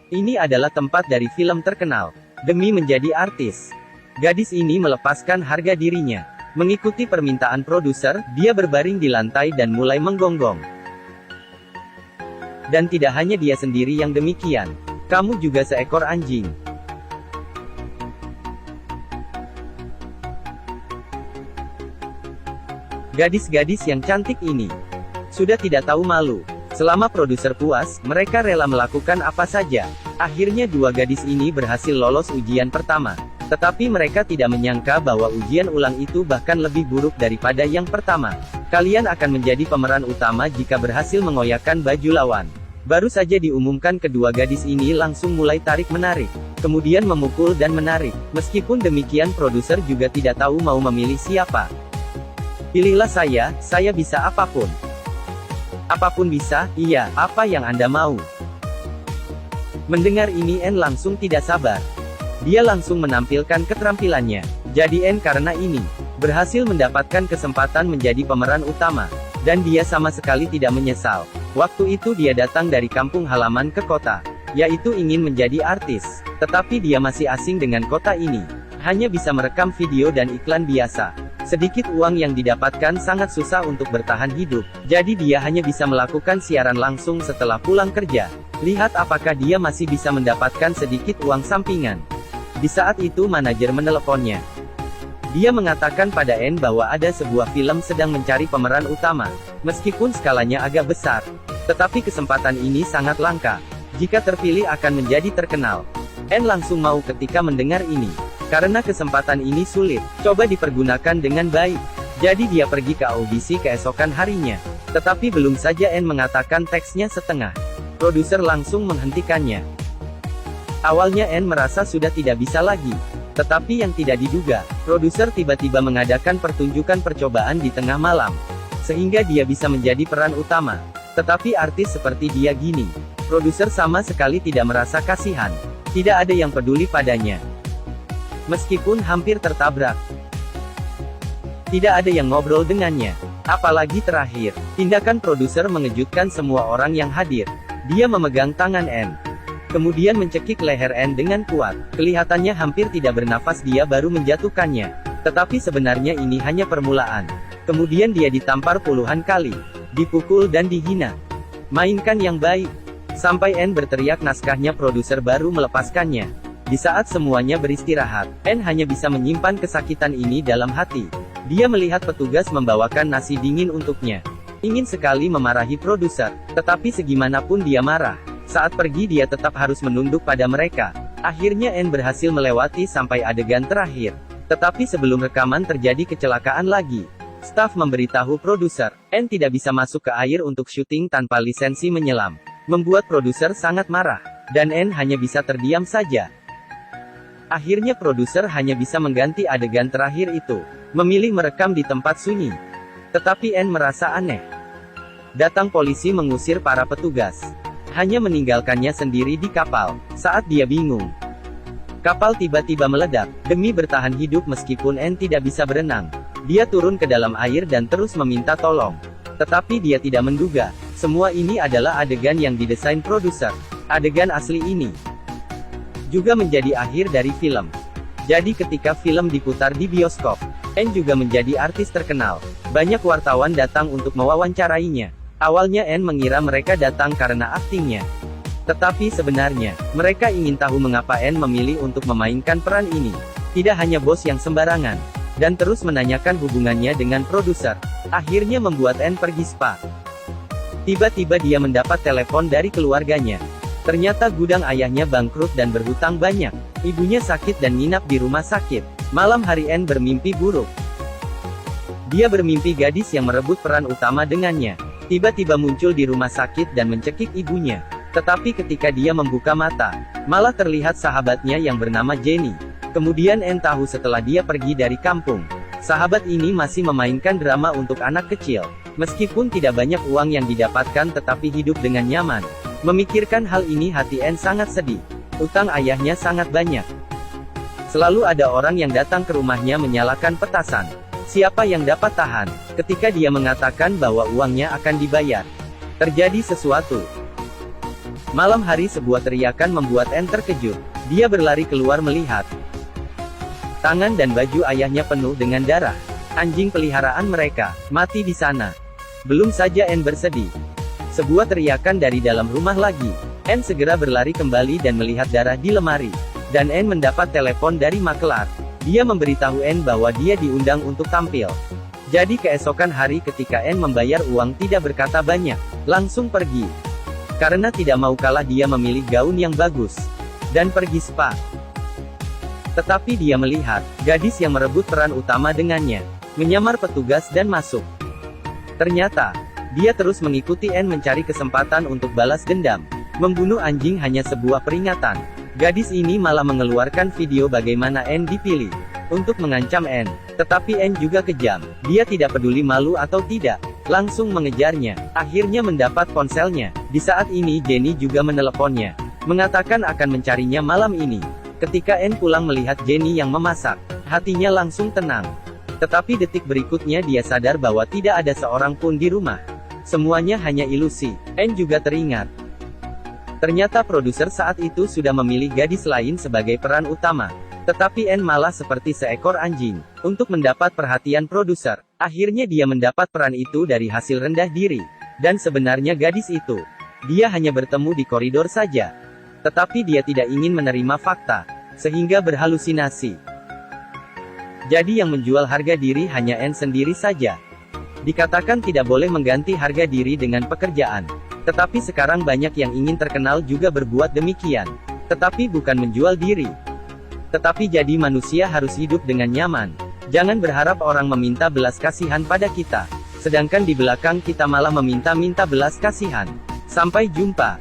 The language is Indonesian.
Ini adalah tempat dari film terkenal. Demi menjadi artis, gadis ini melepaskan harga dirinya. Mengikuti permintaan produser, dia berbaring di lantai dan mulai menggonggong. Dan tidak hanya dia sendiri yang demikian. Kamu juga seekor anjing. Gadis-gadis yang cantik ini sudah tidak tahu malu. Selama produser puas, mereka rela melakukan apa saja. Akhirnya dua gadis ini berhasil lolos ujian pertama. Tetapi mereka tidak menyangka bahwa ujian ulang itu bahkan lebih buruk daripada yang pertama. Kalian akan menjadi pemeran utama jika berhasil mengoyakkan baju lawan. Baru saja diumumkan, kedua gadis ini langsung mulai tarik-menarik. Kemudian memukul dan menarik. Meskipun demikian, produser juga tidak tahu mau memilih siapa. Pilihlah saya bisa apapun. Apapun bisa, iya, apa yang Anda mau. Mendengar ini N langsung tidak sabar. Dia langsung menampilkan keterampilannya. Jadi N karena ini berhasil mendapatkan kesempatan menjadi pemeran utama. Dan dia sama sekali tidak menyesal. Waktu itu dia datang dari kampung halaman ke kota, yaitu ingin menjadi artis. Tetapi dia masih asing dengan kota ini. Hanya bisa merekam video dan iklan biasa. Sedikit uang yang didapatkan sangat susah untuk bertahan hidup. Jadi dia hanya bisa melakukan siaran langsung setelah pulang kerja. Lihat apakah dia masih bisa mendapatkan sedikit uang sampingan. Di saat itu manajer meneleponnya. Dia mengatakan pada N bahwa ada sebuah film sedang mencari pemeran utama. Meskipun skalanya agak besar, tetapi kesempatan ini sangat langka. Jika terpilih akan menjadi terkenal. N langsung mau ketika mendengar ini. Karena kesempatan ini sulit, coba dipergunakan dengan baik. Jadi dia pergi ke audisi keesokan harinya. Tetapi belum saja N mengatakan teksnya setengah, produser langsung menghentikannya. Awalnya N merasa sudah tidak bisa lagi. Tetapi yang tidak diduga, produser tiba-tiba mengadakan pertunjukan percobaan di tengah malam. Sehingga dia bisa menjadi peran utama. Tetapi artis seperti dia gini, produser sama sekali tidak merasa kasihan. Tidak ada yang peduli padanya. Meskipun hampir tertabrak, tidak ada yang ngobrol dengannya. Apalagi terakhir, tindakan produser mengejutkan semua orang yang hadir. Dia memegang tangan N, kemudian mencekik leher N dengan kuat. Kelihatannya hampir tidak bernafas, dia baru menjatuhkannya. Tetapi sebenarnya ini hanya permulaan. Kemudian dia ditampar puluhan kali, dipukul dan dihina. Mainkan yang baik. Sampai N berteriak, naskahnya produser baru melepaskannya. Di saat semuanya beristirahat, N hanya bisa menyimpan kesakitan ini dalam hati. Dia melihat petugas membawakan nasi dingin untuknya. Ingin sekali memarahi produser, tetapi segimanapun dia marah. Saat pergi dia tetap harus menunduk pada mereka. Akhirnya N berhasil melewati sampai adegan terakhir. Tetapi sebelum rekaman terjadi kecelakaan lagi. Staf memberitahu produser, N tidak bisa masuk ke air untuk syuting tanpa lisensi menyelam. Membuat produser sangat marah. Dan N hanya bisa terdiam saja. Akhirnya produser hanya bisa mengganti adegan terakhir itu. Memilih merekam di tempat sunyi. Tetapi N merasa aneh. Datang polisi mengusir para petugas. Hanya meninggalkannya sendiri di kapal. Saat dia bingung, kapal tiba-tiba meledak. Demi bertahan hidup meskipun N tidak bisa berenang, dia turun ke dalam air dan terus meminta tolong. Tetapi dia tidak menduga, semua ini adalah adegan yang didesain produser. Adegan asli ini juga menjadi akhir dari film. Jadi ketika film diputar di bioskop, N juga menjadi artis terkenal. Banyak wartawan datang untuk mewawancarainya. Awalnya N mengira mereka datang karena aktingnya. Tetapi sebenarnya, mereka ingin tahu mengapa N memilih untuk memainkan peran ini. Tidak hanya bos yang sembarangan. Dan terus menanyakan hubungannya dengan produser. Akhirnya membuat N pergi spa. Tiba-tiba dia mendapat telepon dari keluarganya. Ternyata gudang ayahnya bangkrut dan berhutang banyak. Ibunya sakit dan nginap di rumah sakit. Malam hari N bermimpi buruk. Dia bermimpi gadis yang merebut peran utama dengannya. Tiba-tiba muncul di rumah sakit dan mencekik ibunya. Tetapi ketika dia membuka mata, malah terlihat sahabatnya yang bernama Jenny. Kemudian N tahu setelah dia pergi dari kampung, sahabat ini masih memainkan drama untuk anak kecil. Meskipun tidak banyak uang yang didapatkan tetapi hidup dengan nyaman. Memikirkan hal ini hati N sangat sedih. Utang ayahnya sangat banyak. Selalu ada orang yang datang ke rumahnya menyalakan petasan. Siapa yang dapat tahan? Ketika dia mengatakan bahwa uangnya akan dibayar, terjadi sesuatu. Malam hari sebuah teriakan membuat Anne terkejut. Dia berlari keluar melihat tangan dan baju ayahnya penuh dengan darah. Anjing peliharaan mereka mati di sana. Belum saja Anne bersedih, sebuah teriakan dari dalam rumah lagi. Anne segera berlari kembali dan melihat darah di lemari. Dan Anne mendapat telepon dari makelar. Dia memberitahu Anne bahwa dia diundang untuk tampil. Jadi keesokan hari ketika Anne membayar uang tidak berkata banyak, langsung pergi. Karena tidak mau kalah dia memilih gaun yang bagus. Dan pergi spa. Tetapi dia melihat gadis yang merebut peran utama dengannya, menyamar petugas dan masuk. Ternyata, dia terus mengikuti Anne mencari kesempatan untuk balas dendam. Membunuh anjing hanya sebuah peringatan. Gadis ini malah mengeluarkan video bagaimana Anne dipilih untuk mengancam Anne. Tetapi Anne juga kejam. Dia tidak peduli malu atau tidak, langsung mengejarnya. Akhirnya mendapat ponselnya. Di saat ini Jenny juga meneleponnya, mengatakan akan mencarinya malam ini. Ketika Anne pulang melihat Jenny yang memasak, hatinya langsung tenang. Tetapi detik berikutnya dia sadar bahwa tidak ada seorang pun di rumah. Semuanya hanya ilusi. Anne juga teringat. Ternyata produser saat itu sudah memilih gadis lain sebagai peran utama. Tetapi Anne malah seperti seekor anjing. Untuk mendapat perhatian produser, akhirnya dia mendapat peran itu dari hasil rendah diri. Dan sebenarnya gadis itu, dia hanya bertemu di koridor saja. Tetapi dia tidak ingin menerima fakta, sehingga berhalusinasi. Jadi yang menjual harga diri hanya Anne sendiri saja. Dikatakan tidak boleh mengganti harga diri dengan pekerjaan. Tetapi sekarang banyak yang ingin terkenal juga berbuat demikian. Tetapi bukan menjual diri. Tetapi jadi manusia harus hidup dengan nyaman. Jangan berharap orang meminta belas kasihan pada kita, sedangkan di belakang kita malah meminta belas kasihan. Sampai jumpa.